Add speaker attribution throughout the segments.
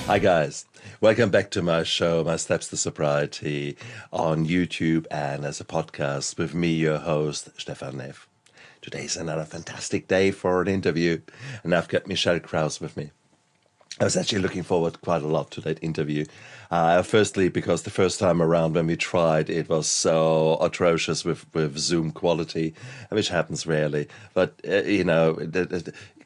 Speaker 1: Hi guys, welcome back to my show, My Steps to Sobriety, on YouTube and as a podcast with me, your host, Stefan Neff. Today is another fantastic day for an interview, and I've got Michelle Crouse with me. I was actually looking forward quite a lot to that interview. Firstly, because the first time around when we tried, it was so atrocious with Zoom quality, which happens rarely. But,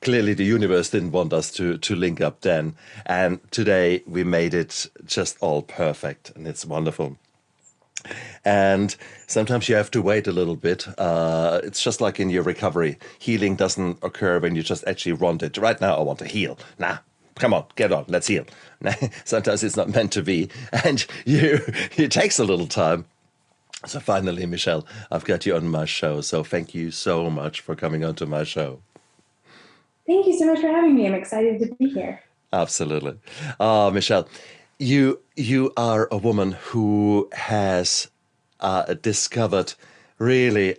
Speaker 1: clearly the universe didn't want us to link up then. And today we made it just all perfect, and it's wonderful. And sometimes you have to wait a little bit. It's just like in your recovery. Healing doesn't occur when you just actually want it. Right now, I want to heal. Nah, come on, get on, let's heal. Sometimes it's not meant to be. And it takes a little time. So finally, Michelle, I've got you on my show. So thank you so much for coming onto my show.
Speaker 2: Thank you so much for having me. I'm excited to be here.
Speaker 1: Absolutely. Michelle, you are a woman who has discovered really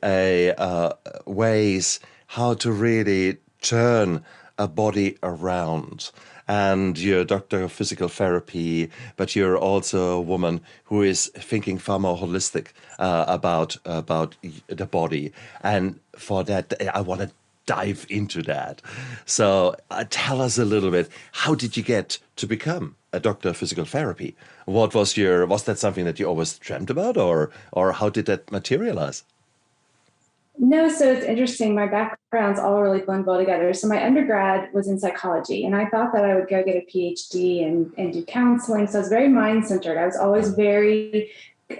Speaker 1: ways how to really turn a body around. And you're a doctor of physical therapy, but you're also a woman who is thinking far more holistic about the body. And for that, I want to dive into that. So tell us a little bit, how did you get to become a doctor of physical therapy? Was that something that you always dreamt about, or how did that materialize?
Speaker 2: No, so it's interesting. My background's all really blend well together. So my undergrad was in psychology, and I thought that I would go get a PhD and do counseling. So I was very mind-centered. I was always very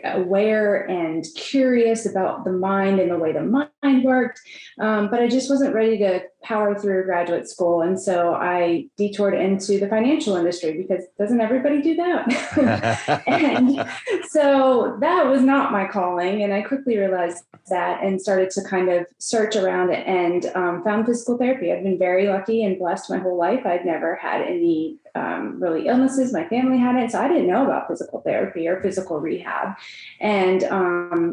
Speaker 2: aware and curious about the mind and the way the mind worked. But I just wasn't ready to power through graduate school. And so I detoured into the financial industry because doesn't everybody do that? And so that was not my calling. And I quickly realized that and started to kind of search around it and found physical therapy. I've been very lucky and blessed my whole life. I'd never had any really illnesses. My family had it. So I didn't know about physical therapy or physical rehab, and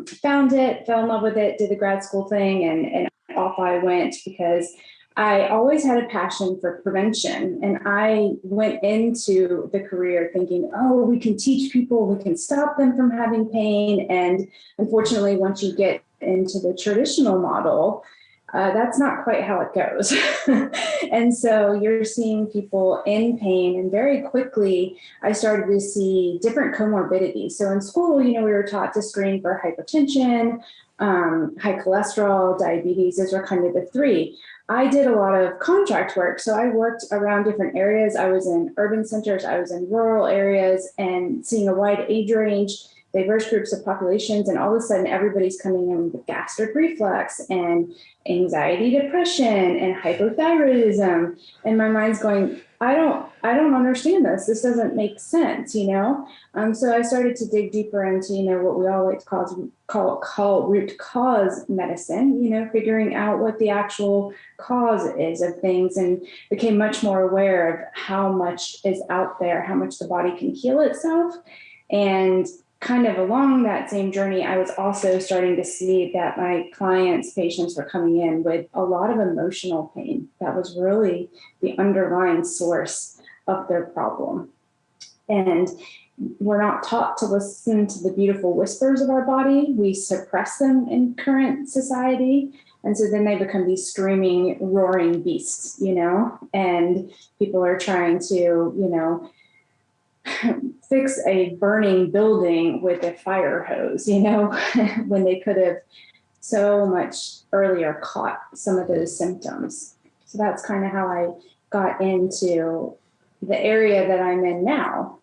Speaker 2: found it, fell in love with it, did the grad school thing, and off I went because I always had a passion for prevention. And I went into the career thinking, oh, we can teach people, we can stop them from having pain. And unfortunately, once you get into the traditional model, that's not quite how it goes. And so you're seeing people in pain. And very quickly, I started to see different comorbidities. So in school, we were taught to screen for hypertension, high cholesterol, diabetes. Those were kind of the three. I did a lot of contract work. So I worked around different areas. I was in urban centers, I was in rural areas, and seeing a wide age range, diverse groups of populations. And all of a sudden, everybody's coming in with gastric reflux and anxiety, depression, and hypothyroidism. And my mind's going, I don't understand this. This doesn't make sense. So I started to dig deeper into, what we all like to call root cause medicine, figuring out what the actual cause is of things, and became much more aware of how much is out there, how much the body can heal itself. And kind of along that same journey, I was also starting to see that my patients were coming in with a lot of emotional pain. That was really the underlying source of their problem. And we're not taught to listen to the beautiful whispers of our body. We suppress them in current society. And so then they become these screaming, roaring beasts, and people are trying to, fix a burning building with a fire hose, when they could have so much earlier caught some of those symptoms. So that's kind of how I got into the area that I'm in now.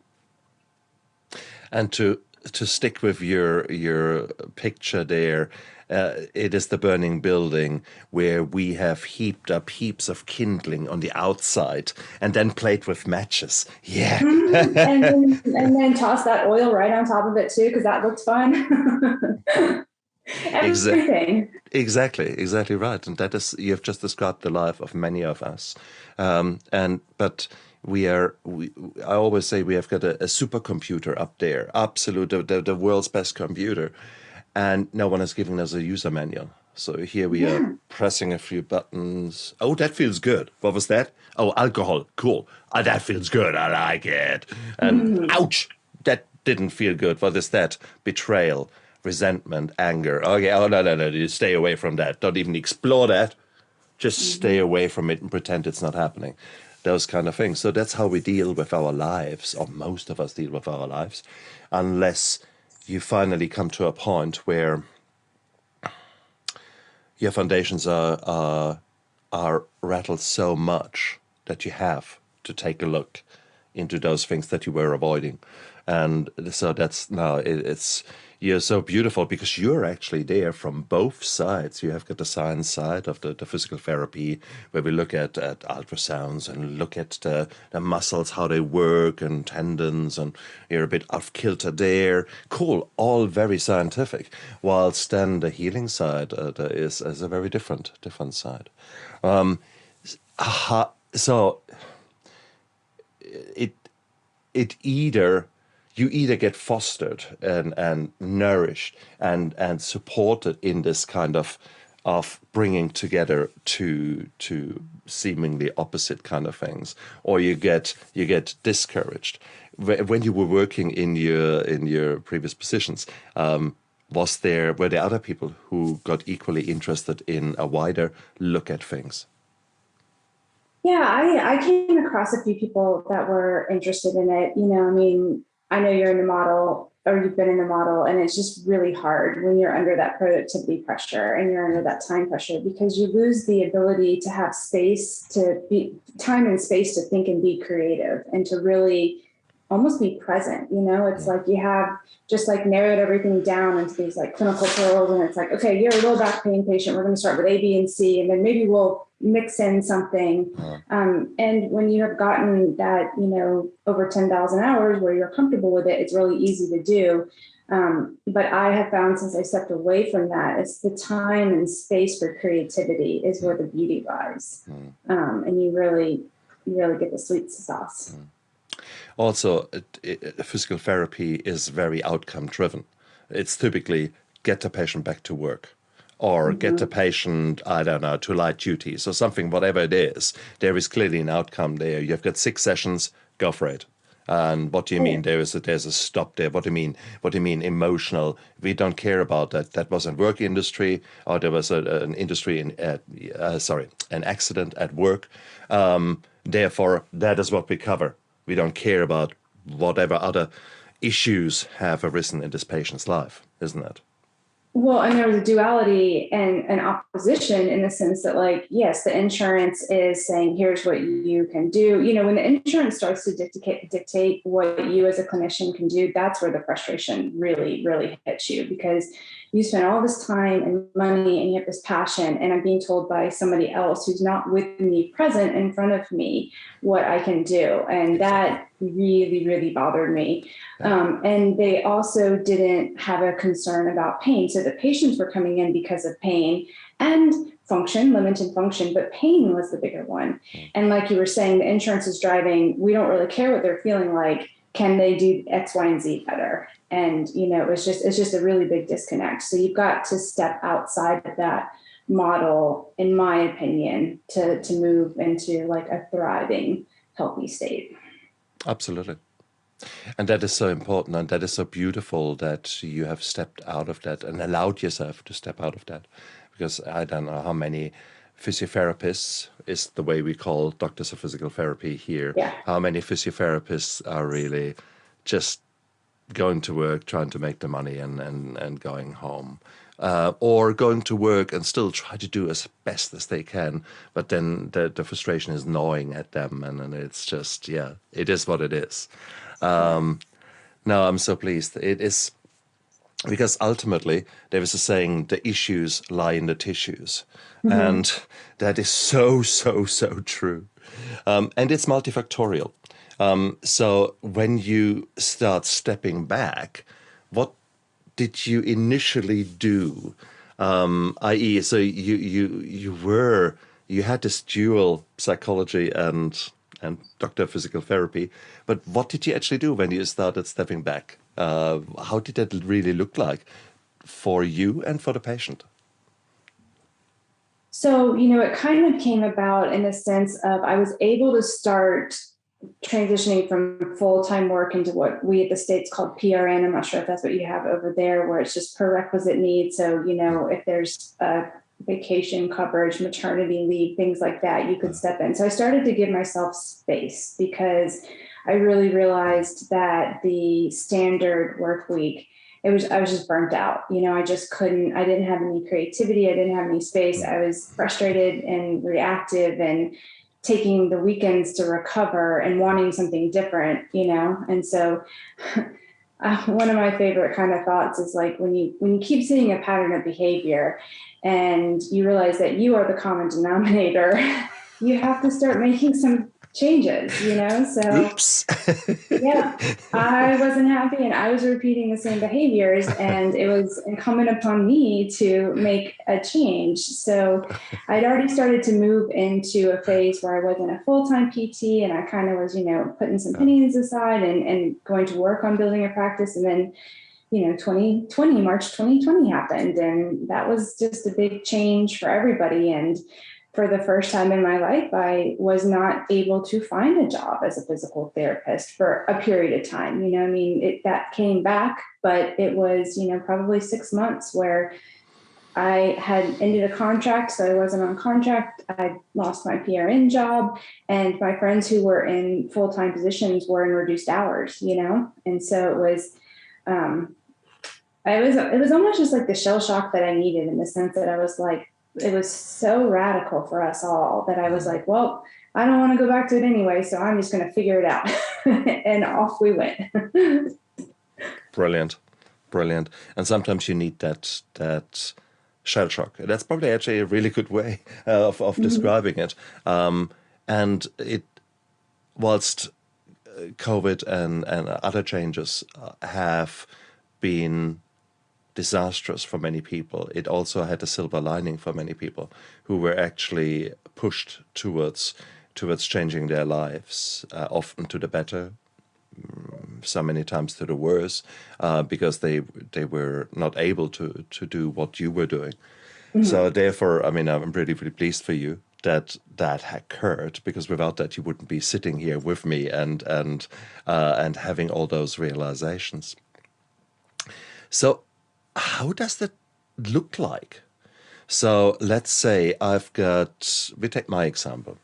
Speaker 1: And to stick with your picture there, it is the burning building where we have heaped up heaps of kindling on the outside and then played with matches. Yeah.
Speaker 2: And then toss that oil right on top of it too, because that looks fun.
Speaker 1: Exa-
Speaker 2: Everything.
Speaker 1: exactly right. And that is, you have just described the life of many of us. But I always say we have got a supercomputer up there, absolute, the world's best computer. And no one has given us a user manual. So here we are
Speaker 2: Yeah.
Speaker 1: pressing a few buttons. Oh, that feels good. What was that? Oh, alcohol. Cool. Oh, that feels good. I like it. And
Speaker 2: Mhm.
Speaker 1: ouch, that didn't feel good. What is that? Betrayal, resentment, anger. Okay. Oh, no, no, no. You stay away from that. Don't even explore that. Just stay
Speaker 2: Mhm.
Speaker 1: away from it and pretend it's not happening. Those kind of things. So that's how we deal with our lives, or most of us deal with our lives, unless you finally come to a point where your foundations are rattled so much that you have to take a look into those things that you were avoiding. And so that's now it's you're so beautiful because you're actually there from both sides. You have got the science side of the physical therapy where we look at ultrasounds and look at the muscles, how they work and tendons, and you're a bit off kilter there. Cool, all very scientific. Whilst then the healing side there is a very different side. So it it either you either get fostered and nourished and supported in this kind of bringing together two seemingly opposite kind of things, or you get discouraged. When you were working in your previous positions, were there other people who got equally interested in a wider look at things?
Speaker 2: Yeah, I came across a few people that were interested in it. I mean, I know you're in the model or you've been in the model, and it's just really hard when you're under that productivity pressure and you're under that time pressure because you lose the ability to have space to be time and space to think and be creative and to really almost be present. It's
Speaker 1: Mm.
Speaker 2: like you have just like narrowed everything down into these like clinical pearls, and it's like, okay, you're a low back pain patient. We're going to start with A, B, and C, and then maybe we'll mix in something.
Speaker 1: Uh,
Speaker 2: And when you have gotten that, over 10,000 hours where you're comfortable with it, it's really easy to do. But I have found since I stepped away from that, it's the time and space for creativity is where the beauty lies.
Speaker 1: mm.
Speaker 2: And you really get the sweet sauce.
Speaker 1: Also, physical therapy is very outcome driven. It's typically get the patient back to work or get the
Speaker 2: Mm-hmm.
Speaker 1: patient, I don't know, to light duties or something, whatever it is. There is clearly an outcome there. You've got 6 sessions, go for it. And what do you mean? There's a stop there. What do you mean? What do you mean emotional? We don't care about that. That was a work industry, or there was an industry an accident at work. Therefore, that is what we cover. We don't care about whatever other issues have arisen in this patient's life, isn't it?
Speaker 2: Well, and there's a duality and an opposition in the sense that, like, yes, the insurance is saying, here's what you can do. When the insurance starts to dictate what you as a clinician can do, that's where the frustration really, really hits you because you spend all this time and money and you have this passion, and I'm being told by somebody else who's not with me, present in front of me, what I can do. And
Speaker 1: Exactly.
Speaker 2: that really, really bothered me.
Speaker 1: Yeah.
Speaker 2: And they also didn't have a concern about pain. So the patients were coming in because of pain and function, limited function, but pain was the bigger one.
Speaker 1: Mm.
Speaker 2: And like you were saying, the insurance is driving, we don't really care what they're feeling like. Can they do X, Y, and Z better? And, it's just a really big disconnect. So you've got to step outside of that model, in my opinion, to move into like a thriving, healthy state.
Speaker 1: Absolutely. And that is so important and that is so beautiful that you have stepped out of that and allowed yourself to step out of that. Because I don't know how many physiotherapists is the way we call doctors of physical therapy here.
Speaker 2: Yeah.
Speaker 1: How many physiotherapists are really just going to work, trying to make the money and going home. Or going to work and still try to do as best as they can, but then the frustration is gnawing at them, and it's just, yeah, it is what it is.
Speaker 2: Yeah.
Speaker 1: No, I'm so pleased. It is because ultimately there is a saying, the issues lie in the tissues.
Speaker 2: Mm-hmm.
Speaker 1: And that is so, so, so true. And it's multifactorial. So when you start stepping back, what did you initially do? I.e., so you had this dual psychology and doctor of physical therapy, but what did you actually do when you started stepping back? How did that really look like for you and for the patient?
Speaker 2: So, it kind of came about in the sense of I was able to start transitioning from full-time work into what we at the States called PRN. I'm not sure if that's what you have over there, where it's just prerequisite needs. So, if there's vacation coverage, maternity leave, things like that, you could step in. So I started to give myself space because I really realized that the standard work week, I was just burnt out. I just couldn't, I didn't have any creativity. I didn't have any space. I was frustrated and reactive and taking the weekends to recover and wanting something different, And so one of my favorite kind of thoughts is like when you keep seeing a pattern of behavior and you realize that you are the common denominator, you have to start making some changes, So
Speaker 1: Oops.
Speaker 2: yeah, I wasn't happy and I was repeating the same behaviors, and it was incumbent upon me to make a change. So I'd already started to move into a phase where I wasn't a full-time PT, and I kind of was, putting some pennies aside and going to work on building a practice. And then, March 2020 happened, and that was just a big change for everybody. And for the first time in my life, I was not able to find a job as a physical therapist for a period of time. That came back, but it was, probably 6 months where I had ended a contract, so I wasn't on contract. I lost my PRN job, and my friends who were in full-time positions were in reduced hours, And so it was, it was almost just like the shell shock that I needed, in the sense that I was like, it was so radical for us all that I was like, well, I don't want to go back to it anyway, so I'm just going to figure it out. And off we went.
Speaker 1: Brilliant. And sometimes you need that shell shock. That's probably actually a really good way of describing it. And it, whilst COVID and other changes have been disastrous for many people, it also had a silver lining for many people who were actually pushed towards changing their lives, often to the better, so many times to the worse, because they were not able to do what you were doing. Mm-hmm. So therefore, I'm really, really pleased for you that occurred, because without that you wouldn't be sitting here with me and having all those realizations. So how does that look like? So let's say we take my example.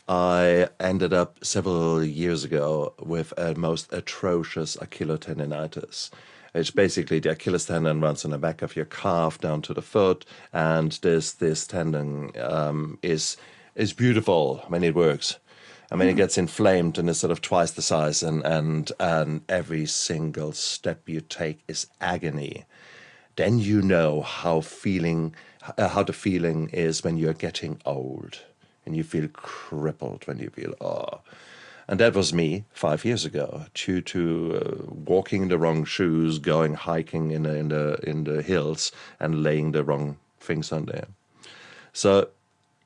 Speaker 1: I ended up several years ago with a most atrocious Achillotendinitis. It's basically the Achilles tendon runs on the back of your calf down to the foot, and this tendon is beautiful when it works. I mean, it gets inflamed and is sort of twice the size, and every single step you take is agony. Then you know how the feeling is when you're getting old, and you feel crippled when you feel, oh. And that was me 5 years ago, due to walking in the wrong shoes, going hiking in the hills, and laying the wrong things on there. So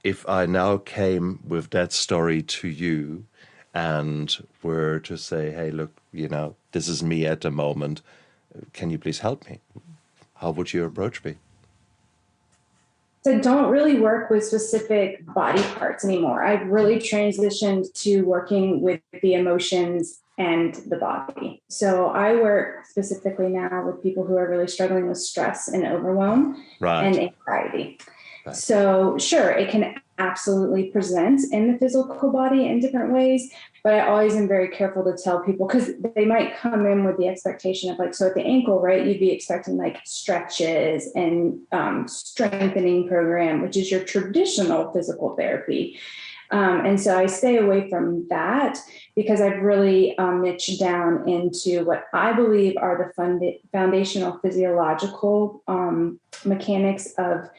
Speaker 1: if I now came with that story to you and were to say, hey, look, this is me at the moment, can you please help me? How would your approach be?
Speaker 2: So don't really work with specific body parts anymore. I've really transitioned to working with the emotions and the body. So I work specifically now with people who are really struggling with stress and overwhelm and anxiety. Right. So sure, it can absolutely present in the physical body in different ways, but I always am very careful to tell people, because they might come in with the expectation of like, so at the ankle, right, you'd be expecting like stretches and strengthening program, which is your traditional physical therapy. And so I stay away from that, because I've really niched down into what I believe are the foundational physiological mechanics of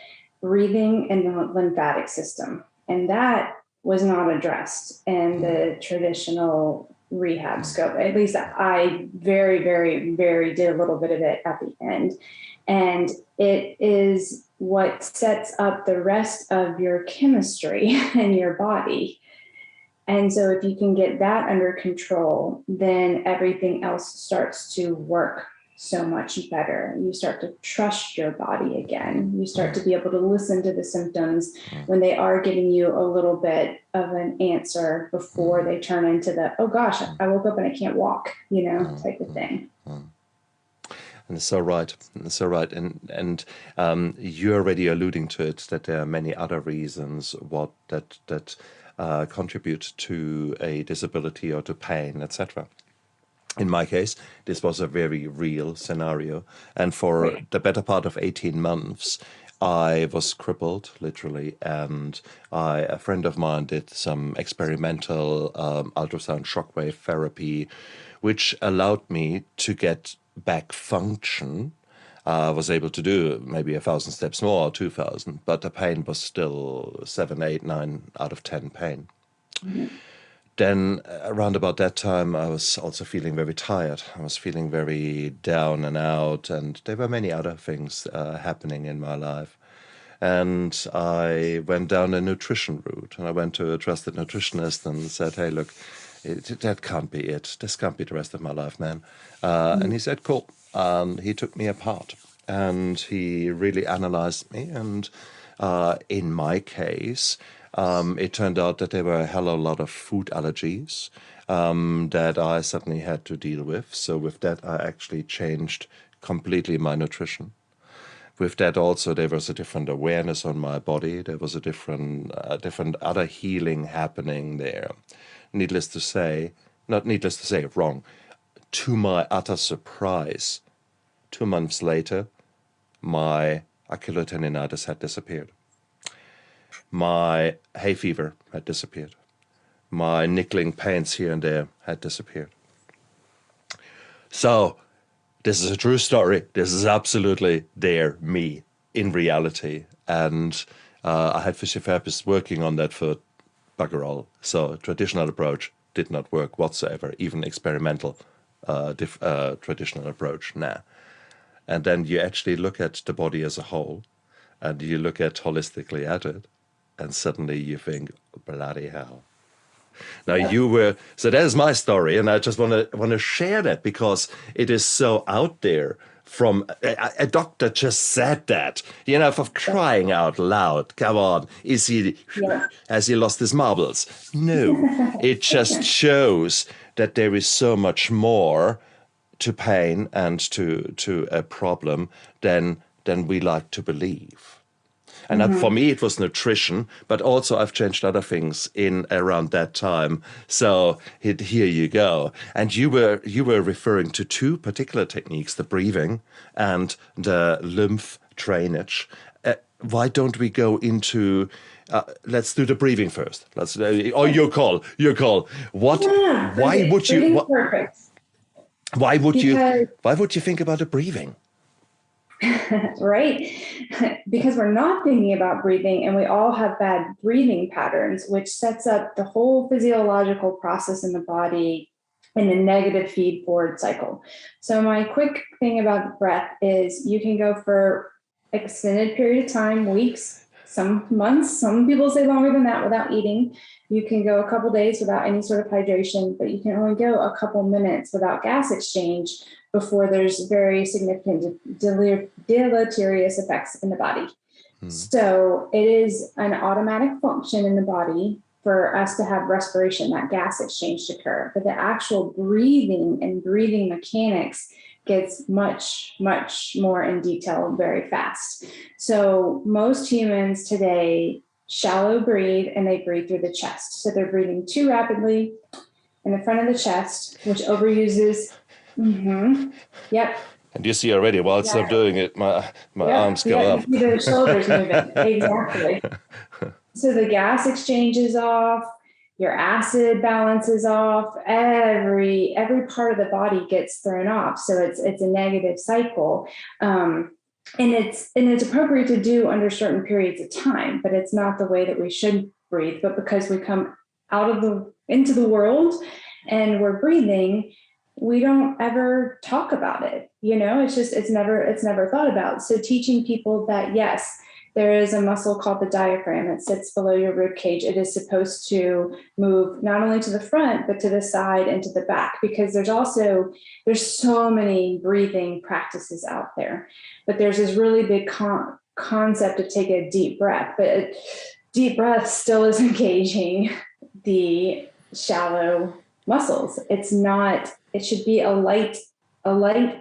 Speaker 2: breathing and the lymphatic system. And that was not addressed in the traditional rehab scope. At least I very, very, very did a little bit of it at the end. And it is what sets up the rest of your chemistry in your body. And so if you can get that under control, then everything else starts to work so much better. You start to trust your body again. You start to be able to listen to the symptoms when they are giving you a little bit of an answer before they turn into the, oh gosh, I woke up and I can't walk, type of thing.
Speaker 1: And so right, so right, and you're already alluding to it that there are many other reasons that contribute to a disability or to pain, etc. In my case, this was a very real scenario, and for the better part of 18 months, I was crippled, literally, and a friend of mine did some experimental ultrasound shockwave therapy, which allowed me to get back function. I was able to do maybe 1,000 steps more, or 2,000, but the pain was still 7, 8, 9 out of 10 pain. Then around about that time, I was also feeling very tired. I was feeling very down and out, and there were many other things happening in my life. And I went down a nutrition route, and I went to a trusted nutritionist and said, hey, look, that can't be it. This can't be the rest of my life, man. And he said, cool. He took me apart, and he really analyzed me. And in my case, it turned out that there were a hell of a lot of food allergies that I suddenly had to deal with. So with that, I actually changed completely my nutrition. With that also, there was a different awareness on my body. There was a different other healing happening there. Needless to say, wrong. To my utter surprise, 2 months later, my Achilles tendinitis had disappeared. My hay fever had disappeared. My niggling pains here and there had disappeared. So, this is a true story. This is absolutely me in reality. And I had physiotherapists working on that for bugger all. So traditional approach did not work whatsoever, even experimental traditional approach, nah. And then you actually look at the body as a whole, and you look at holistically at it, and suddenly you think, bloody hell. Now so that is my story, and I just want to share that because it is so out there. From a doctor just said that, for crying out loud. Come on, has he lost his marbles? No, it just shows that there is so much more to pain and to a problem than we like to believe. And for me, it was nutrition, but also I've changed other things in around that time. So here you go. And you were referring to two particular techniques, the breathing and the lymph drainage. Why don't we go into? Let's do the breathing first. Your call. What?
Speaker 2: Yeah,
Speaker 1: why would you?
Speaker 2: Perfect.
Speaker 1: Why would you think about the breathing?
Speaker 2: Right? Because we're not thinking about breathing, and we all have bad breathing patterns, which sets up the whole physiological process in the body in a negative feed forward cycle. So my quick thing about the breath is you can go for extended period of time, weeks, some months, some people say longer than that without eating. You can go a couple days without any sort of hydration, but you can only go a couple minutes without gas exchange before there's very significant deleterious effects in the body. So it is an automatic function in the body for us to have respiration, that gas exchange to occur. But the actual breathing and breathing mechanics gets much, much more in detail very fast. So most humans today shallow breathe, and they breathe through the chest. So they're breathing too rapidly in the front of the chest, which overuses. Yep.
Speaker 1: And you see already, whilst I'm doing it, my arms go up.
Speaker 2: You see the shoulders moving. Exactly. So the gas exchange is off, your acid balance is off, every part of the body gets thrown off. So it's a negative cycle. And it's appropriate to do under certain periods of time, but it's not the way that we should breathe. But because we come into the world and we're breathing, we don't ever talk about it. It's never thought about. So teaching people that, yes, there is a muscle called the diaphragm that sits below your rib cage. It is supposed to move not only to the front, but to the side and to the back, because there's so many breathing practices out there. But there's this really big concept to take a deep breath, but a deep breath still is engaging the shallow muscles. It should be a light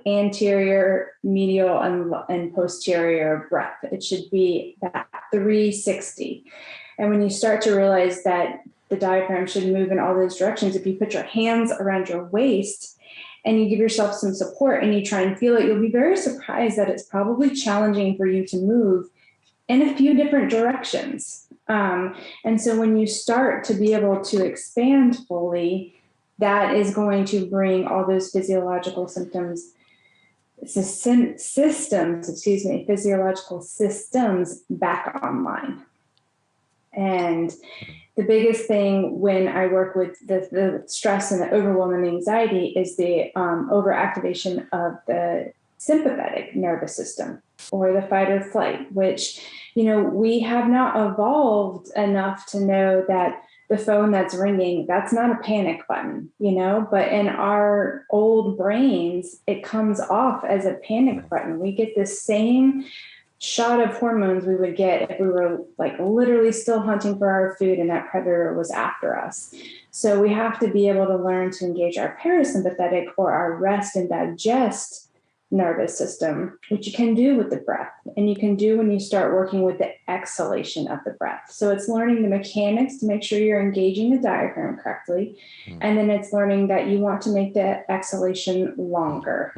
Speaker 2: anterior, medial, and posterior breath. It should be that 360. And when you start to realize that the diaphragm should move in all those directions, if you put your hands around your waist and you give yourself some support and you try and feel it, you'll be very surprised that it's probably challenging for you to move in a few different directions. And so when you start to be able to expand fully, that is going to bring all those physiological physiological systems back online. And the biggest thing when I work with the stress and the overwhelm and the anxiety is the overactivation of the sympathetic nervous system, or the fight or flight, which, we have not evolved enough to know that the phone that's ringing, that's not a panic button, but in our old brains, it comes off as a panic button. We get the same shot of hormones we would get if we were like literally still hunting for our food and that predator was after us. So we have to be able to learn to engage our parasympathetic, or our rest and digest nervous system, which you can do with the breath, and you can do when you start working with the exhalation of the breath. So it's learning the mechanics to make sure you're engaging the diaphragm correctly. And then it's learning that you want to make the exhalation longer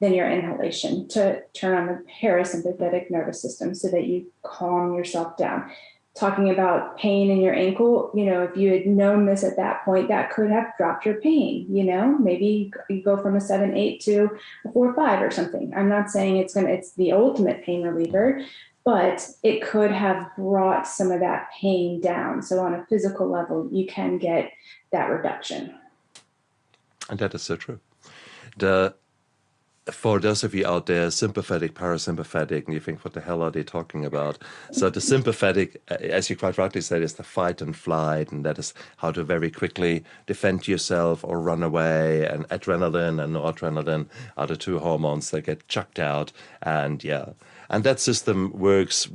Speaker 2: than your inhalation to turn on the parasympathetic nervous system so that you calm yourself down. Talking about pain in your ankle, if you had known this at that point, that could have dropped your pain. Maybe you go from a 7-8 to a 4-5 or something. I'm not saying it's the ultimate pain reliever, but it could have brought some of that pain down. So on a physical level, you can get that reduction.
Speaker 1: And that is so true. For those of you out there, sympathetic, parasympathetic, and you think, what the hell are they talking about? So the sympathetic, as you quite rightly said, is the fight and flight, and that is how to very quickly defend yourself or run away. And adrenaline and noradrenaline are the two hormones that get chucked out. And that system works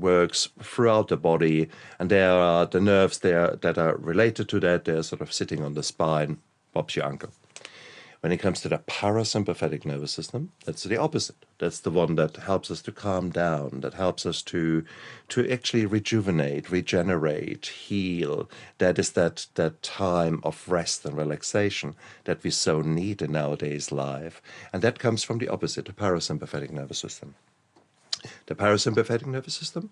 Speaker 1: throughout the body. And there are the nerves there that are related to that. They're sort of sitting on the spine. Bob's your uncle. When it comes to the parasympathetic nervous system, that's the opposite. That's the one that helps us to calm down, that helps us to actually rejuvenate, regenerate, heal. That is that time of rest and relaxation that we so need in nowadays life. And that comes from the opposite, the parasympathetic nervous system. The parasympathetic nervous system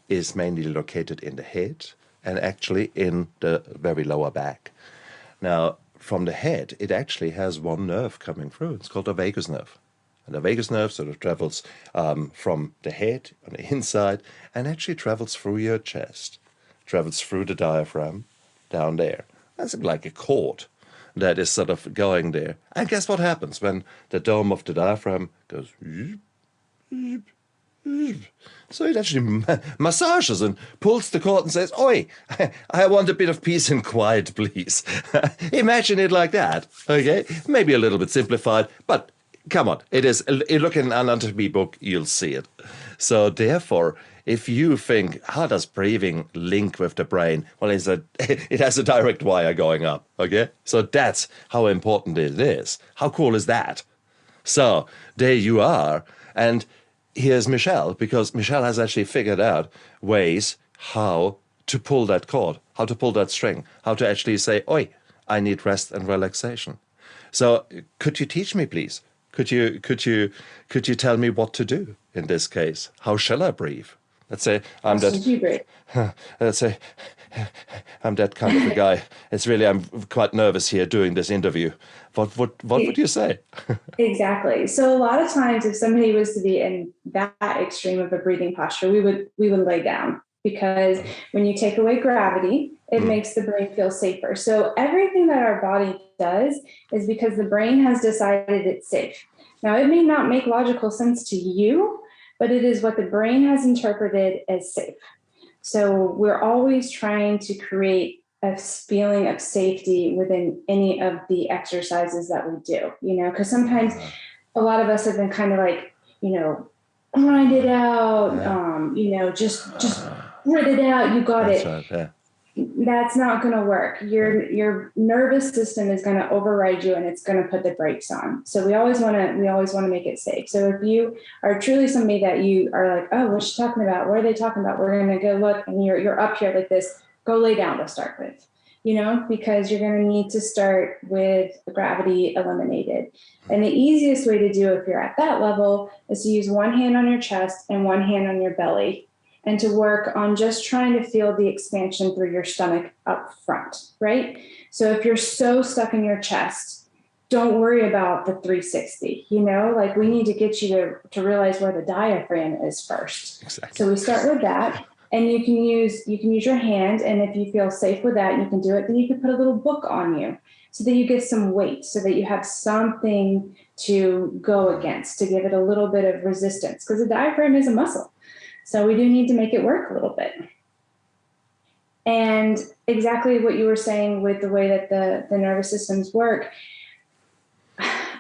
Speaker 1: is mainly located in the head and actually in the very lower back. Now, from the head, it actually has one nerve coming through. It's called the vagus nerve. And the vagus nerve sort of travels from the head on the inside and actually travels through your chest, travels through the diaphragm down there. That's like a cord that is sort of going there. And guess what happens when the dome of the diaphragm goes zoop, zoop, zoop. So it actually massages and pulls the cord and says, "Oi, I want a bit of peace and quiet, please." Imagine it like that, okay? Maybe a little bit simplified, but come on, it is. Look in an anatomy book, you'll see it. So therefore, if you think, how does breathing link with the brain? Well, it has a direct wire going up, okay? So that's how important it is. How cool is that? So there you are, and here's Michelle, because Michelle has actually figured out ways how to pull that cord, how to pull that string, how to actually say, "Oi, I need rest and relaxation." So could you teach me, please? Could you tell me what to do in this case? How shall I breathe? Let's say I'm let's say I'm that kind of a guy. I'm quite nervous here doing this interview. What would you say?
Speaker 2: Exactly. So a lot of times if somebody was to be in that extreme of a breathing posture, we would lay down, because when you take away gravity, it makes the brain feel safer. So everything that our body does is because the brain has decided it's safe. Now, it may not make logical sense to you, but it is what the brain has interpreted as safe. So we're always trying to create a feeling of safety within any of the exercises that we do, because sometimes a lot of us have been kind of like, grind it out, just grit it out. You got
Speaker 1: That's
Speaker 2: it.
Speaker 1: right, yeah.
Speaker 2: That's not going to work. Your nervous system is going to override you, and it's going to put the brakes on. So we always want to make it safe. So if you are truly somebody that you are like, oh, what's she talking about? What are they talking about? We're going to go look, and you're up here like this. Go lay down to start with, because you're going to need to start with gravity eliminated. And the easiest way to do if you're at that level is to use one hand on your chest and one hand on your belly, and to work on just trying to feel the expansion through your stomach up front, right? So if you're so stuck in your chest, don't worry about the 360, like we need to get you to realize where the diaphragm is first.
Speaker 1: Exactly.
Speaker 2: So we start with that, and you can use your hand, and if you feel safe with that, you can do it, then you can put a little book on you so that you get some weight, so that you have something to go against, to give it a little bit of resistance, because the diaphragm is a muscle. So we do need to make it work a little bit. And exactly what you were saying with the way that the nervous systems work,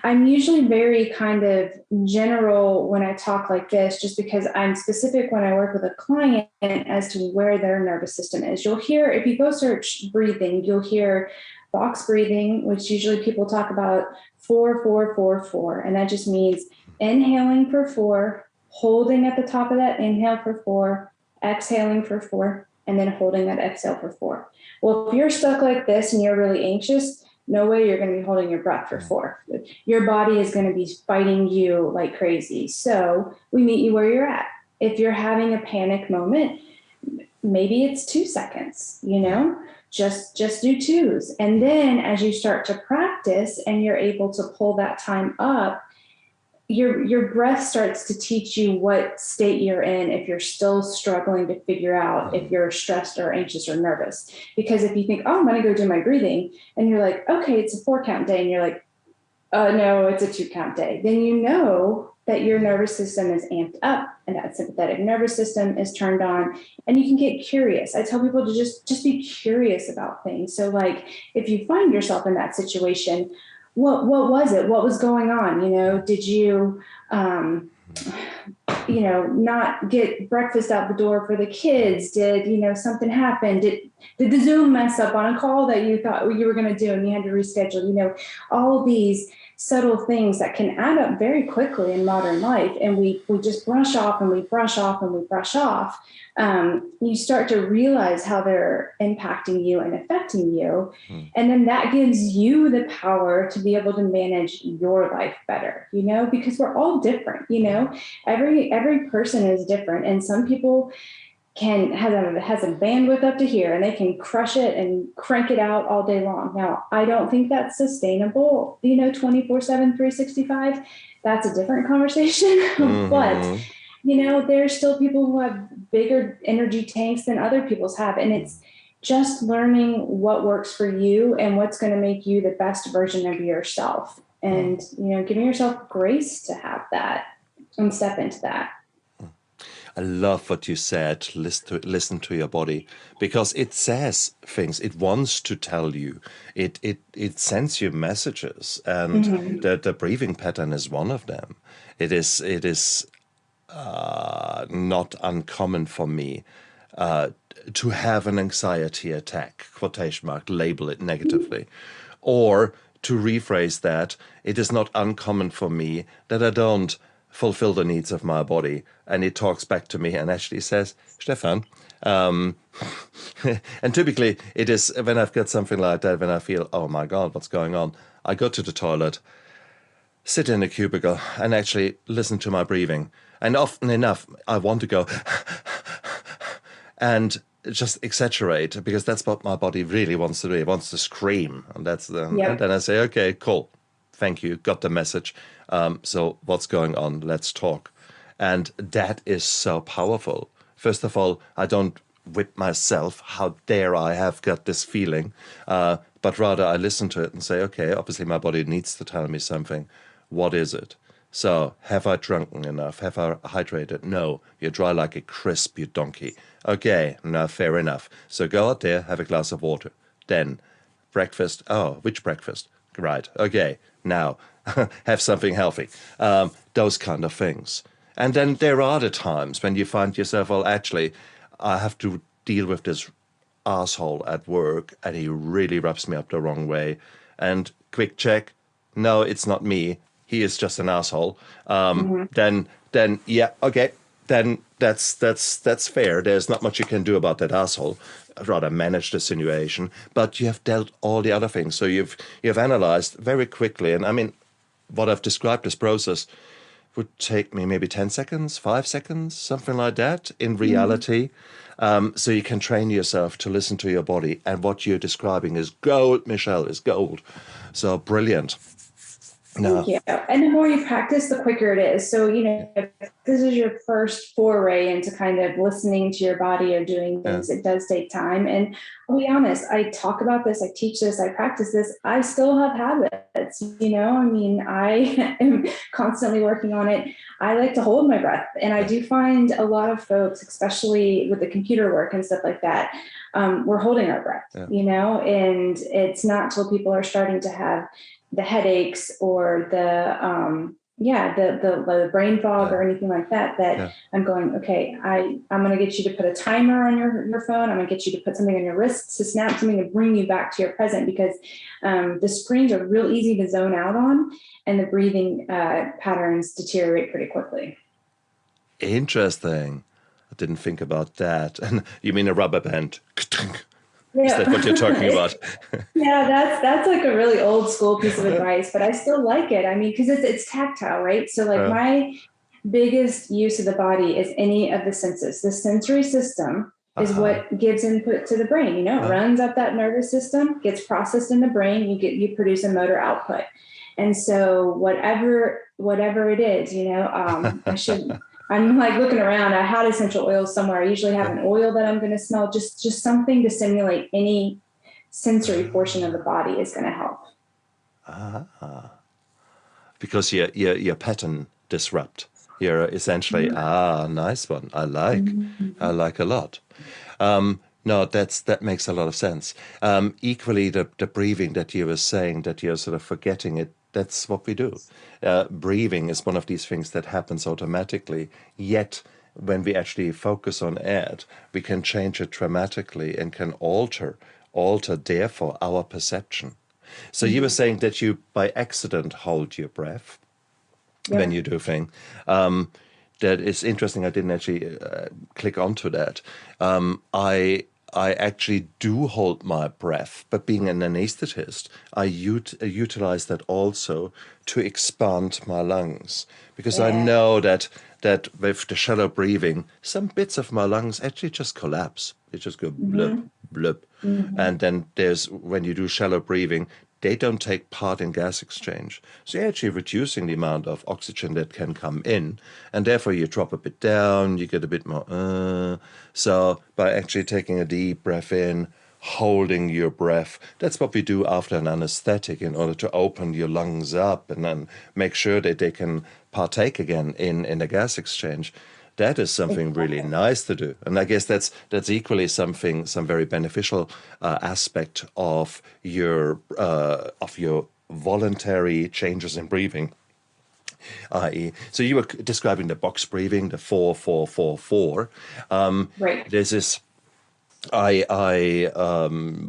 Speaker 2: I'm usually very kind of general when I talk like this, just because I'm specific when I work with a client as to where their nervous system is. You'll hear, if you go search breathing, you'll hear box breathing, which usually people talk about 4, 4, 4, 4. And that just means inhaling for 4, holding at the top of that inhale for 4, exhaling for 4, and then holding that exhale for 4. Well, if you're stuck like this and you're really anxious, no way you're going to be holding your breath for 4. Your body is going to be fighting you like crazy. So we meet you where you're at. If you're having a panic moment, maybe it's 2 seconds, just do 2s. And then as you start to practice and you're able to pull that time up, your breath starts to teach you what state you're in if you're still struggling to figure out if you're stressed or anxious or nervous. Because if you think, oh, I'm going to go do my breathing, and you're like, okay, it's a 4-count day, and you're like, no, it's a 2-count day, then you know that your nervous system is amped up and that sympathetic nervous system is turned on, and you can get curious. I tell people to just be curious about things. So like if you find yourself in that situation, what was it? What was going on? Did you, not get breakfast out the door for the kids? Did, something happen? Did the Zoom mess up on a call that you thought you were going to do and you had to reschedule? All of these subtle things that can add up very quickly in modern life. And we just brush off and we brush off and we brush off. You start to realize how they're impacting you and affecting you. And then that gives you the power to be able to manage your life better, because we're all different, every person is different. And some people has a bandwidth up to here and they can crush it and crank it out all day long. Now, I don't think that's sustainable, 24/7, 365. That's a different conversation. But, there's still people who have bigger energy tanks than other people's have. And it's just learning what works for you and what's going to make you the best version of yourself. And, giving yourself grace to have that and step into that.
Speaker 1: I love what you said, listen to your body, because it says things, it wants to tell you, it sends you messages, and the breathing pattern is one of them. It is not uncommon for me to have an anxiety attack, quotation mark, label it negatively, or to rephrase that, it is not uncommon for me that I don't fulfill the needs of my body. And it talks back to me and actually says, Stefan, and typically it is when I've got something like that, when I feel, oh my God, what's going on? I go to the toilet, sit in a cubicle and actually listen to my breathing. And often enough, I want to go and just exaggerate, because that's what my body really wants to do. It wants to scream. And and then I say, okay, cool. Thank you. Got the message. So what's going on? Let's talk. And that is so powerful. First of all, I don't whip myself. How dare I have got this feeling? But rather I listen to it and say, okay, obviously my body needs to tell me something. What is it? So, have I drunken enough? Have I hydrated? No. You're dry like a crisp, you donkey. Okay, now fair enough. So go out there, have a glass of water. Then, breakfast. Oh, which breakfast? Right. Okay, now have something healthy. Those kind of things. And then there are the times when you find yourself, well, actually, I have to deal with this asshole at work and he really rubs me up the wrong way. And quick check, no, it's not me. He is just an asshole. Then yeah, okay, then that's fair. There's not much you can do about that asshole. I'd rather manage the situation, but you have dealt all the other things. So you've analyzed very quickly, and I mean, what I've described this process would take me maybe 10 seconds, 5 seconds, something like that in reality. So you can train yourself to listen to your body. And what you're describing is gold, Michelle, is gold. So brilliant.
Speaker 2: Thank you. And the more you practice, the quicker it is. So, if this is your first foray into kind of listening to your body or doing things, it does take time. And I'll be honest, I talk about this, I teach this, I practice this. I still have habits, I am constantly working on it. I like to hold my breath. And I do find a lot of folks, especially with the computer work and stuff like that, we're holding our breath, and it's not till people are starting to have the headaches or the brain fog or anything like that I'm going, okay, I'm going to get you to put a timer on your phone. I'm going to get you to put something on your wrists to snap something to bring you back to your present, because the screens are real easy to zone out on, and the breathing patterns deteriorate pretty quickly.
Speaker 1: Interesting. I didn't think about that. And you mean a rubber band? Is that what you're talking about?
Speaker 2: Yeah, that's like a really old school piece of advice, but I still like it. I mean, because it's tactile, right? So like my biggest use of the body is any of the senses. The sensory system is what gives input to the brain. It runs up that nervous system, gets processed in the brain, you produce a motor output. And so whatever it is, I'm like looking around. I had essential oils somewhere. I usually have an oil that I'm going to smell. Just something to simulate any sensory portion of the body is going to help.
Speaker 1: Because your pattern disrupt. You're essentially nice one. I like a lot. No, that makes a lot of sense. Equally, the breathing that you were saying, that you're sort of forgetting it, that's what we do. Breathing is one of these things that happens automatically, yet when we actually focus on it, we can change it dramatically and can alter therefore our perception. So you were saying that you by accident hold your breath when you do thing. That is interesting. I didn't actually click onto that. I actually do hold my breath, but being an anesthetist, I utilize that also to expand my lungs, because I know that with the shallow breathing, some bits of my lungs actually just collapse. They just go blub, blub. And then when you do shallow breathing, they don't take part in gas exchange. So you're actually reducing the amount of oxygen that can come in, and therefore you drop a bit down, you get a bit more. So by actually taking a deep breath in, holding your breath, that's what we do after an anesthetic in order to open your lungs up and then make sure that they can partake again in the gas exchange. That is something really nice to do, and I guess that's equally some very beneficial aspect of your voluntary changes in breathing. I.e., so you were describing the box breathing, the 4-4-4-4.
Speaker 2: Right.
Speaker 1: There's this. I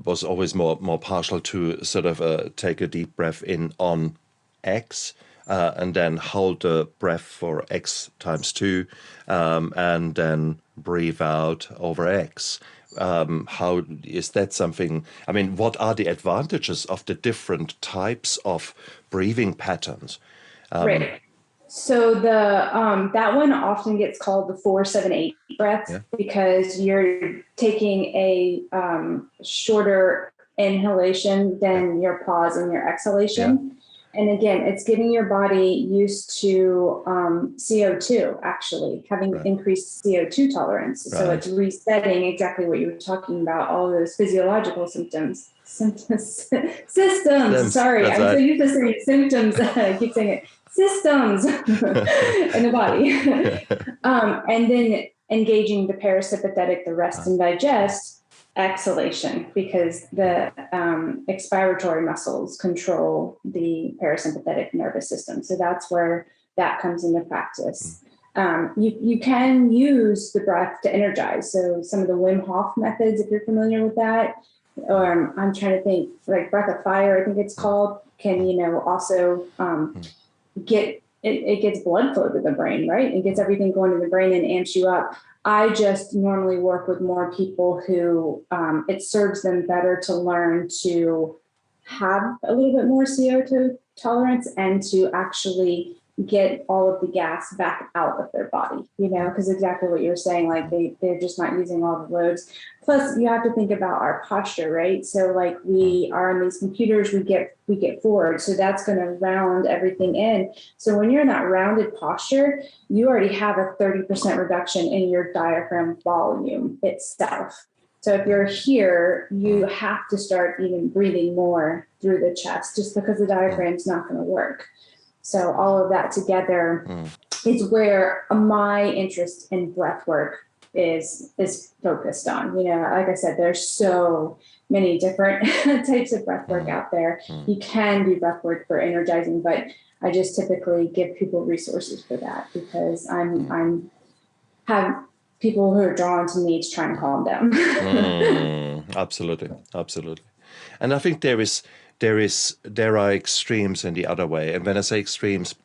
Speaker 1: was always more partial to sort of take a deep breath in on X. And then hold the breath for X times 2, and then breathe out over X. How is that something? I mean, what are the advantages of the different types of breathing patterns?
Speaker 2: Right. So the that one often gets called the 4-7-8 breath, because you're taking a shorter inhalation than your pause and your exhalation. And again, it's getting your body used to CO2, actually, having
Speaker 1: Right.
Speaker 2: increased CO2 tolerance. So
Speaker 1: Right.
Speaker 2: it's resetting exactly what you were talking about, all those physiological systems. Sorry,
Speaker 1: That's
Speaker 2: I'm so
Speaker 1: right.
Speaker 2: used to saying symptoms. I keep saying it. Systems in the body. And then engaging the parasympathetic, the rest and digest, exhalation, because the expiratory muscles control the parasympathetic nervous system. So that's where that comes into practice. You can use the breath to energize. So some of the Wim Hof methods, if you're familiar with that, I'm trying to think, like breath of fire, I think it's called, can, also get it gets blood flow to the brain, right? It gets everything going to the brain and amps you up. I just normally work with more people who it serves them better to learn to have a little bit more CO2 tolerance and to actually get all of the gas back out of their body, because exactly what you're saying, like they're just not using all the loads. Plus you have to think about our posture, right? So like we are on these computers, we get forward. So that's going to round everything in. So when you're in that rounded posture, you already have a 30% reduction in your diaphragm volume itself. So if you're here, you have to start even breathing more through the chest, just because the diaphragm's not going to work. So all of that together is where my interest in breath work is focused on. Like I said, there's so many different types of breath work out there. You can do breath work for energizing, but I just typically give people resources for that because I'm have people who are drawn to me to try and calm down.
Speaker 1: Absolutely. And I think there are extremes in the other way. And when I say extremes,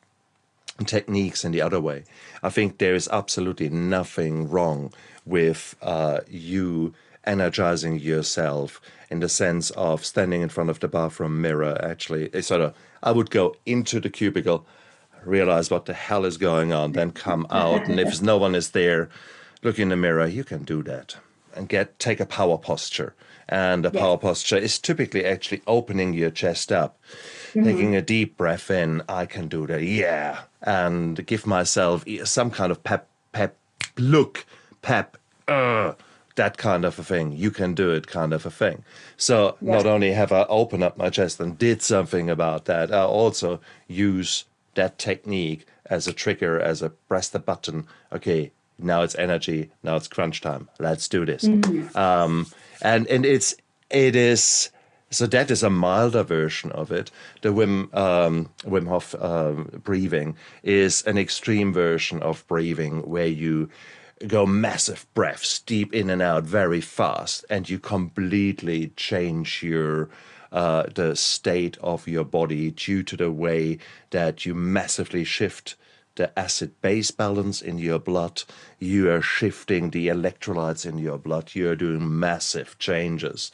Speaker 1: techniques in the other way, I think there is absolutely nothing wrong with you energizing yourself in the sense of standing in front of the bathroom mirror. Actually, I would go into the cubicle, realize what the hell is going on, then come out, and if no one is there, look in the mirror. You can do that and take a power posture. And the power posture is typically actually opening your chest up, taking a deep breath in. I can do that, and give myself some kind of pep, that kind of a thing. You can do it kind of a thing. So not only have I opened up my chest and did something about that, I also use that technique as a trigger, as a press the button. Okay, now it's energy. Now it's crunch time. Let's do this. And it is. So that is a milder version of it. The Wim Hof breathing is an extreme version of breathing where you go massive breaths, deep in and out, very fast, and you completely change your the state of your body due to the way that you massively shift the acid-base balance in your blood. You are shifting the electrolytes in your blood. You are doing massive changes,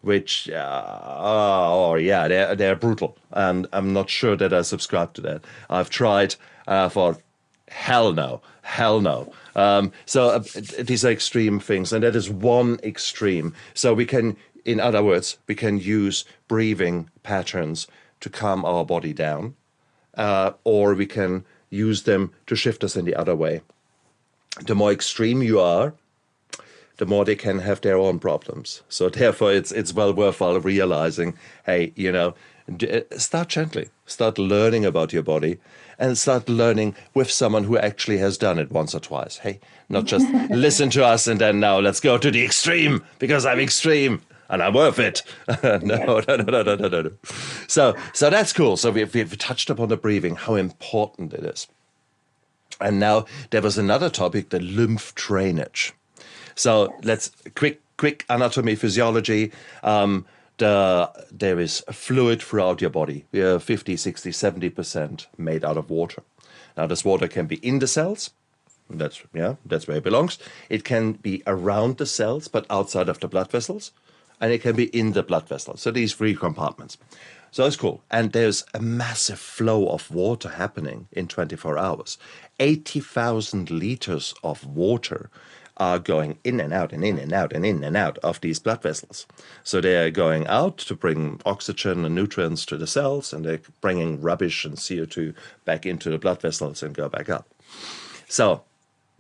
Speaker 1: which, they're brutal. And I'm not sure that I subscribe to that. I've tried, for hell no. So these are extreme things, and that is one extreme. So in other words, we can use breathing patterns to calm our body down. Or we can use them to shift us in the other way. The more extreme you are, the more they can have their own problems. So therefore, it's well worthwhile realizing, hey, start gently, start learning about your body, and start learning with someone who actually has done it once or twice. Hey, not just listen to us and then now let's go to the extreme because I'm extreme. And I'm worth it. No. So that's cool. So we've touched upon the breathing, how important it is. And now there was another topic, the lymph drainage. So let's quick anatomy, physiology. There is fluid throughout your body. We are 50, 60, 70% made out of water. Now this water can be in the cells. That's where it belongs. It can be around the cells, but outside of the blood vessels. And it can be in the blood vessels. So these three compartments. So it's cool. And there's a massive flow of water happening in 24 hours. 80,000 liters of water are going in and out and in and out and in and out of these blood vessels. So they are going out to bring oxygen and nutrients to the cells, and they're bringing rubbish and CO2 back into the blood vessels and go back up. So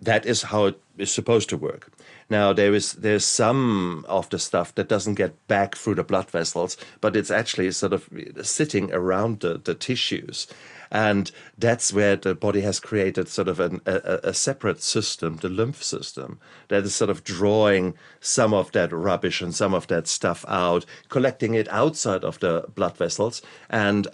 Speaker 1: that is how it is supposed to work. Now, there's some of the stuff that doesn't get back through the blood vessels, but it's actually sort of sitting around the tissues. And that's where the body has created sort of a separate system, the lymph system, that is sort of drawing some of that rubbish and some of that stuff out, collecting it outside of the blood vessels, and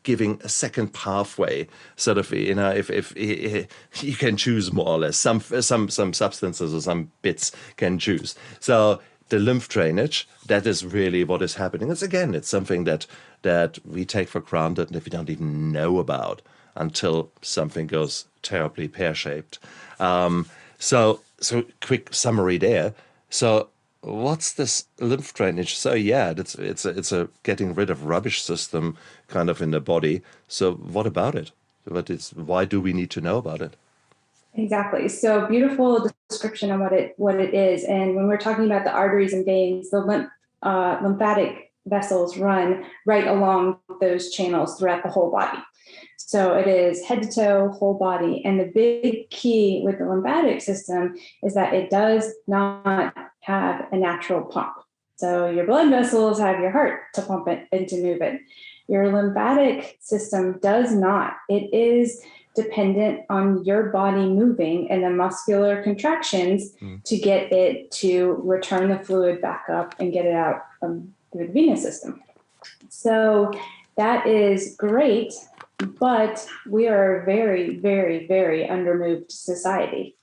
Speaker 1: giving a second pathway. Sort of, if you can choose more or less, some substances or some bits can choose. So the lymph drainage, that is really what is happening. It's something that we take for granted and that we don't even know about until something goes terribly pear-shaped. So quick summary there. So what's this lymph drainage? So yeah, it's a getting rid of rubbish system kind of in the body. So what about it? Why do we need to know about it?
Speaker 2: Exactly. So beautiful description of what it is. And when we're talking about the arteries and veins, the lymphatic vessels run right along those channels throughout the whole body. So it is head to toe, whole body. And the big key with the lymphatic system is that it does not have a natural pump. So your blood vessels have your heart to pump it and to move it. Your lymphatic system does not. It is dependent on your body moving and the muscular contractions to get it to return the fluid back up and get it out through the venous system. So that is great, but we are a very, very, very undermoved society.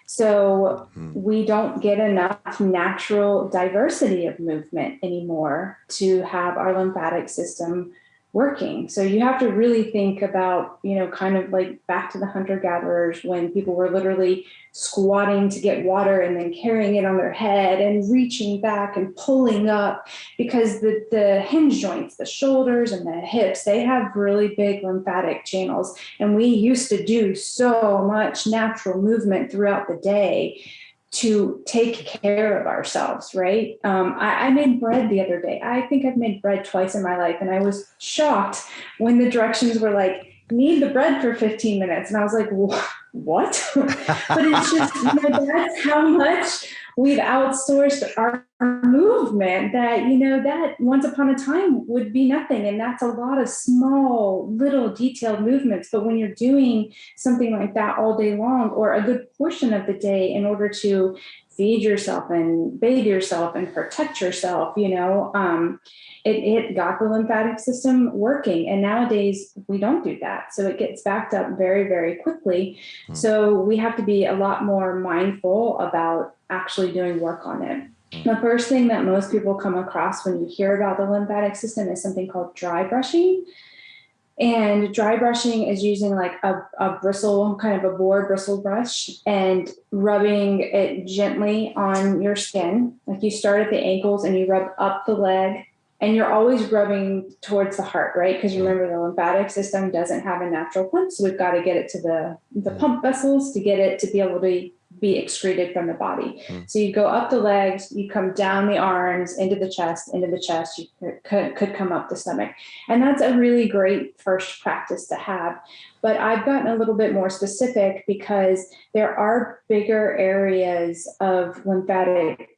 Speaker 2: So we don't get enough natural diversity of movement anymore to have our lymphatic system working. So you have to really think about, kind of like back to the hunter-gatherers when people were literally squatting to get water and then carrying it on their head and reaching back and pulling up, because the hinge joints, the shoulders and the hips, they have really big lymphatic channels. And we used to do so much natural movement throughout the day to take care of ourselves, right? I made bread the other day. I think I've made bread twice in my life. And I was shocked when the directions were like, knead the bread for 15 minutes. And I was like, what? But it's just, that's how much we've outsourced our movement that, that once upon a time would be nothing. And that's a lot of small, little detailed movements. But when you're doing something like that all day long, or a good portion of the day, in order to feed yourself and bathe yourself and protect yourself, it got the lymphatic system working. And nowadays we don't do that. So it gets backed up very, very quickly. So we have to be a lot more mindful about actually doing work on it. The first thing that most people come across when you hear about the lymphatic system is something called dry brushing. And dry brushing is using like a bristle, kind of a boar bristle brush, and rubbing it gently on your skin. Like you start at the ankles and you rub up the leg, and you're always rubbing towards the heart, right? Because remember, the lymphatic system doesn't have a natural pump. So we've got to get it to the pump vessels to get it to be able to be excreted from the body. So you go up the legs, you come down the arms, into the chest, you could come up the stomach. And that's a really great first practice to have. But I've gotten a little bit more specific because there are bigger areas of lymphatic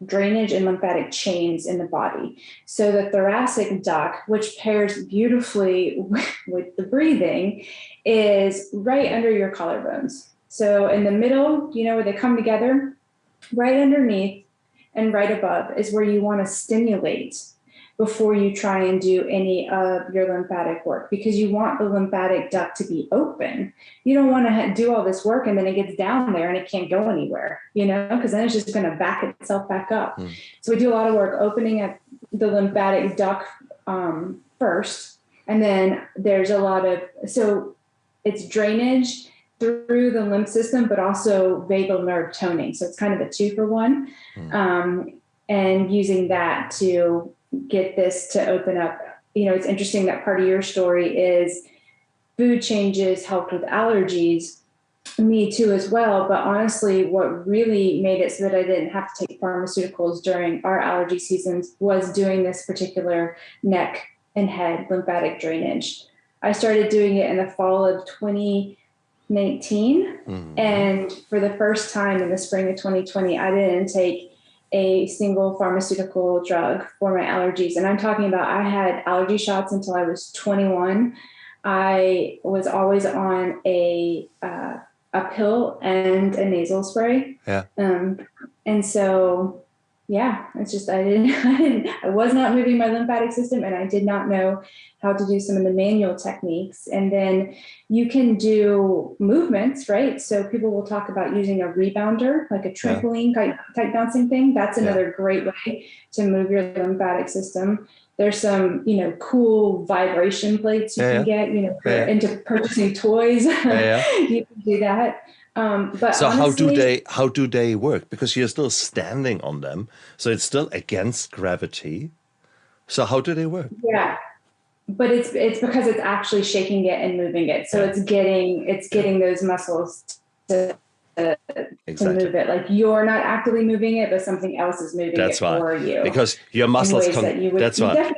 Speaker 2: drainage and lymphatic chains in the body. So the thoracic duct, which pairs beautifully with the breathing, is right under your collarbones. So in the middle, where they come together, right underneath and right above is where you want to stimulate before you try and do any of your lymphatic work, because you want the lymphatic duct to be open. You don't want to do all this work and then it gets down there and it can't go anywhere, because then it's just going to back itself back up. So we do a lot of work opening up the lymphatic duct first. And then there's a lot of, so it's drainage through the lymph system, but also vagal nerve toning. So it's kind of a 2-for-1, and using that to get this to open up. It's interesting that part of your story is food changes helped with allergies. Me too, as well. But honestly, what really made it so that I didn't have to take pharmaceuticals during our allergy seasons was doing this particular neck and head lymphatic drainage. I started doing it in the fall of 2019. And for the first time in the spring of 2020, I didn't take a single pharmaceutical drug for my allergies. And I'm talking about, I had allergy shots until I was 21. I was always on a pill and a nasal spray.
Speaker 1: Yeah.
Speaker 2: And so, yeah, it's just, I was not moving my lymphatic system, and I did not know how to do some of the manual techniques. And then you can do movements, right? So people will talk about using a rebounder, like a trampoline type bouncing thing. That's another great way to move your lymphatic system. There's some, cool vibration plates you can get, into purchasing toys. You can do that. But
Speaker 1: so
Speaker 2: honestly,
Speaker 1: how do they work? Because you're still standing on them, so it's still against gravity. So how do they work?
Speaker 2: Yeah, but it's because it's actually shaking it and moving it. So it's getting those muscles to move it. Like, you're not actively moving it, but something else is moving it for you.
Speaker 1: Because your muscles
Speaker 2: that's right.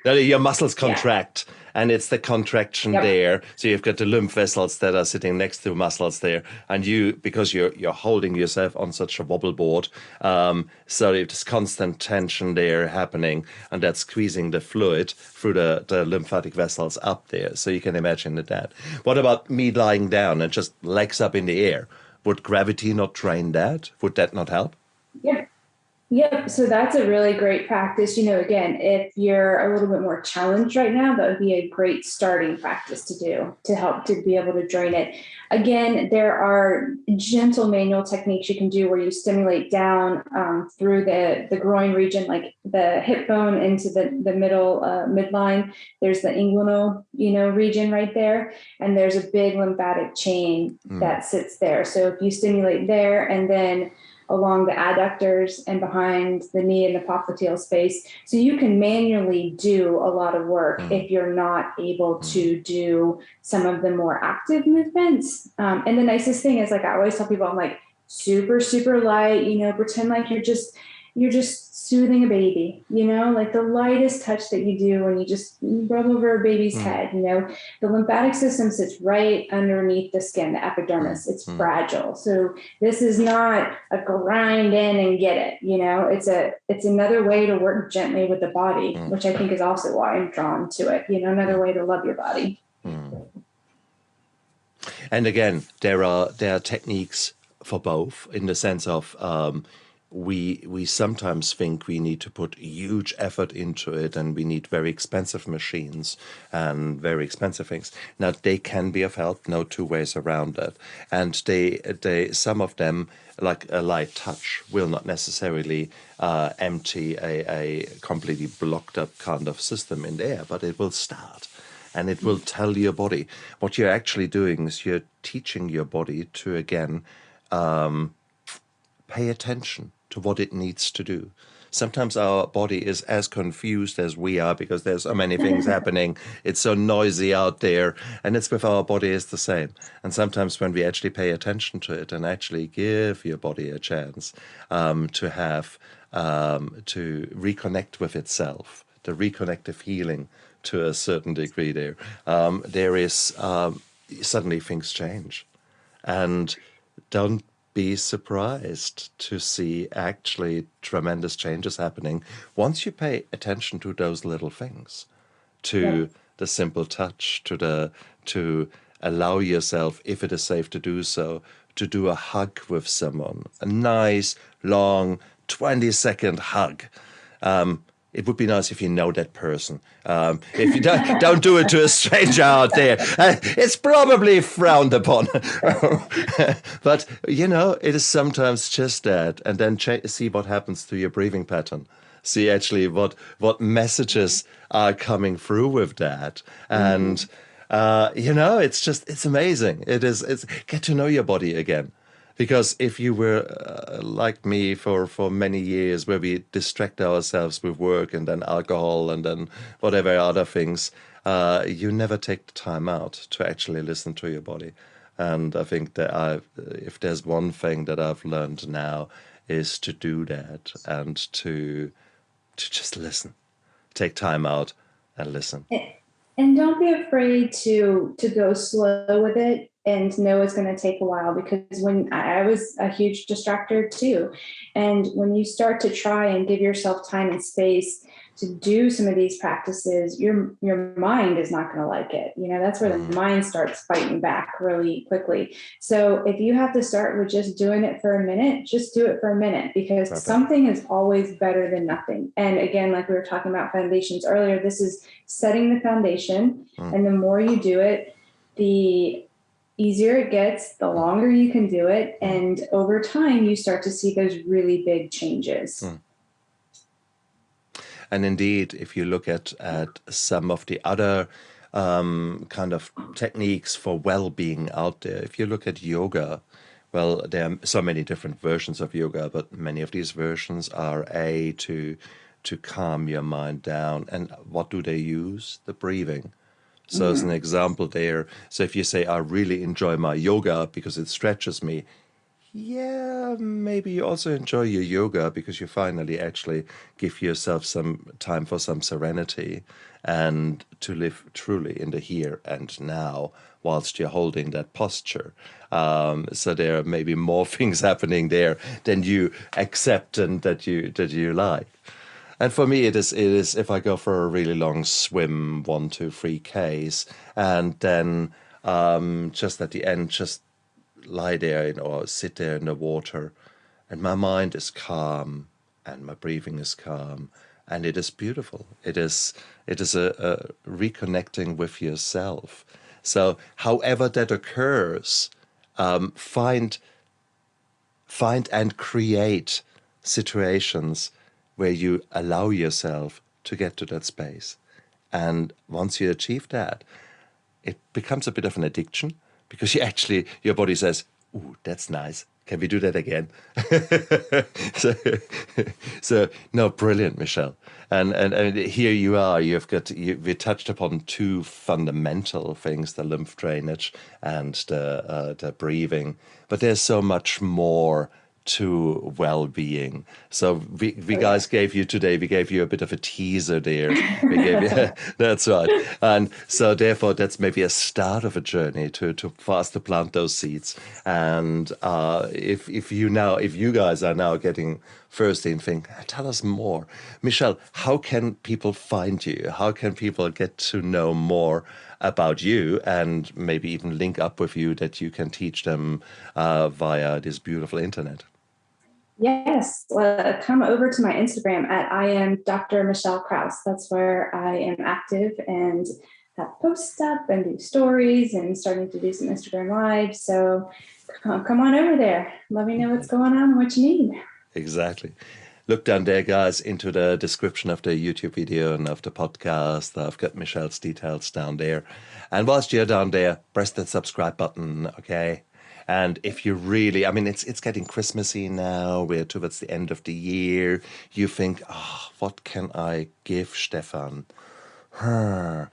Speaker 1: Your muscles contract, and it's the contraction there. So you've got the lymph vessels that are sitting next to muscles there, and because you're holding yourself on such a wobble board, so there's constant tension there happening, and that's squeezing the fluid through the lymphatic vessels up there. So you can imagine that. What about me lying down and just legs up in the air? Would gravity not drain that? Would that not help?
Speaker 2: Yeah. Yep. So that's a really great practice. Again, if you're a little bit more challenged right now, that would be a great starting practice to do to help to be able to drain it. Again, there are gentle manual techniques you can do where you stimulate down through the groin region, like the hip bone into the middle midline. There's the inguinal, region right there. And there's a big lymphatic chain that sits there. So if you stimulate there and then along the adductors and behind the knee and the popliteal space. So you can manually do a lot of work if you're not able to do some of the more active movements. And the nicest thing is, like I always tell people, I'm like, super, super light, pretend like you're just soothing a baby, like the lightest touch that you do when you just rub over a baby's head, the lymphatic system sits right underneath the skin, the epidermis. It's fragile. So this is not a grind in and get it, it's another way to work gently with the body, which I think is also why I'm drawn to it, another way to love your body.
Speaker 1: And again, there are techniques for both, in the sense of we sometimes think we need to put huge effort into it, and we need very expensive machines and very expensive things. Now, they can be of help, no two ways around it. And they some of them, like a light touch, will not necessarily empty a completely blocked up kind of system in there, but it will start. And it will tell your body. What you're actually doing is you're teaching your body to, again, pay attention to what it needs to do. Sometimes our body is as confused as we are because there's so many things happening. It's so noisy out there, and it's with our body is the same. And sometimes when we actually pay attention to it and actually give your body a chance to have to reconnect with itself, the reconnective healing to a certain degree, there is suddenly things change, and don't be surprised to see actually tremendous changes happening once you pay attention to those little things, to the simple touch, to allow yourself, if it is safe to do so, to do a hug with someone, a nice, long, 20-second hug. It would be nice if you know that person. If you don't do it to a stranger out there. It's probably frowned upon. But, it is sometimes just that. And then see what happens to your breathing pattern. See actually what messages are coming through with that. And, it's amazing. It's get to know your body again. Because if you were like me for many years, where we distract ourselves with work and then alcohol and then whatever other things, you never take the time out to actually listen to your body. And I think that if there's one thing that I've learned now is to do that and to just listen, take time out and listen.
Speaker 2: And don't be afraid to go slow with it and know it's going to take a while, because when I was a huge distractor too. And when you start to try and give yourself time and space to do some of these practices, your mind is not going to like it. That's where the mind starts fighting back really quickly. So if you have to start with just doing it for a minute, just do it for a minute, because
Speaker 1: Perfect.
Speaker 2: something is always better than nothing. And again, like we were talking about foundations earlier, this is setting the foundation. And the more you do it, the easier it gets, the longer you can do it. And over time, you start to see those really big changes.
Speaker 1: And indeed, if you look at some of the other kind of techniques for well-being out there, if you look at yoga, well, there are so many different versions of yoga, but many of these versions are to calm your mind down. And what do they use? The breathing. So as an example there, so if you say, I really enjoy my yoga because it stretches me, yeah, maybe you also enjoy your yoga because you finally actually give yourself some time for some serenity and to live truly in the here and now whilst you're holding that posture. So there are maybe more things happening there than you accept and that you like. And for me, it is if I go for a really long swim, 1, 2, 3 Ks, and then just at the end, just lie there or sit there in the water, and my mind is calm and my breathing is calm, and it is beautiful. It is a reconnecting with yourself. So however that occurs, find and create situations where you allow yourself to get to that space. And once you achieve that, it becomes a bit of an addiction because your body says, "Ooh, that's nice. Can we do that again?" so, so no, brilliant, Michelle. And here you are. We touched upon two fundamental things: the lymph drainage and the breathing. But there's so much more to well-being. So we guys gave you today, we gave you a bit of a teaser there. We gave you, that's right. And so therefore that's maybe a start of a journey for us to plant those seeds. And if you guys are now getting thirsty and think, tell us more. Michelle, how can people find you? How can people get to know more about you and maybe even link up with you that you can teach them via this beautiful internet?
Speaker 2: Yes, well, come over to my Instagram at I am Dr. Michelle Crouse. That's where I am active and have posts up and do stories and starting to do some Instagram live. So come on over there. Let me know what's going on and what you need.
Speaker 1: Exactly. Look down there, guys, into the description of the YouTube video and of the podcast. I've got Michelle's details down there. And whilst you're down there, press that subscribe button, okay? And if you really, I mean, it's getting Christmassy now. We're towards the end of the year. You think, what can I give Stefan? I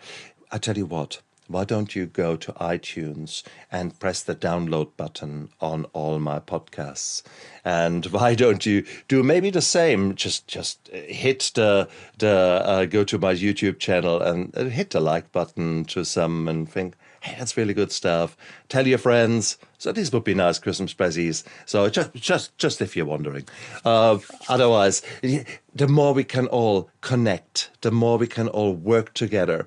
Speaker 1: tell you what, why don't you go to iTunes and press the download button on all my podcasts? And why don't you do maybe the same? Just hit the go to my YouTube channel and hit the like button to some and think, hey, that's really good stuff. Tell your friends. So these would be nice Christmas presents. So just if you're wondering. Otherwise, the more we can all connect, the more we can all work together,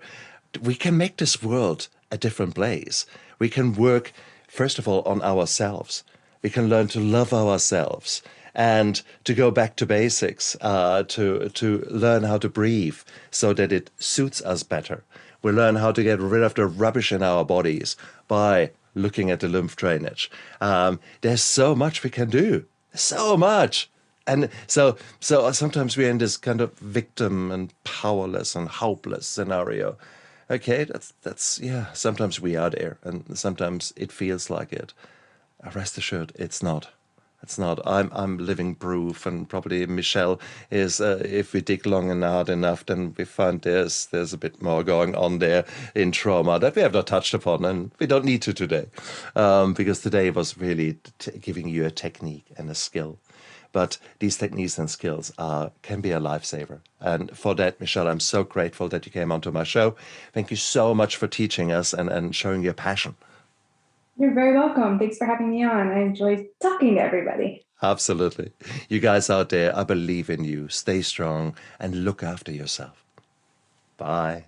Speaker 1: we can make this world a different place. We can work, first of all, on ourselves. We can learn to love ourselves and to go back to basics, to learn how to breathe so that it suits us better. We learn how to get rid of the rubbish in our bodies by looking at the lymph drainage. There's so much we can do. So much. And so sometimes we're in this kind of victim and powerless and hopeless scenario. Okay, that's yeah. Sometimes we are there, and sometimes it feels like it. Rest assured, it's not. It's not. I'm living proof, and probably Michelle is. If we dig long and hard enough, then we find there's a bit more going on there in trauma that we have not touched upon, and we don't need to today, because today was really giving you a technique and a skill. But these techniques and skills can be a lifesaver. And for that, Michelle, I'm so grateful that you came onto my show. Thank you so much for teaching us and showing your passion.
Speaker 2: You're very welcome. Thanks for having me on. I enjoy talking to everybody.
Speaker 1: Absolutely. You guys out there, I believe in you. Stay strong and look after yourself. Bye.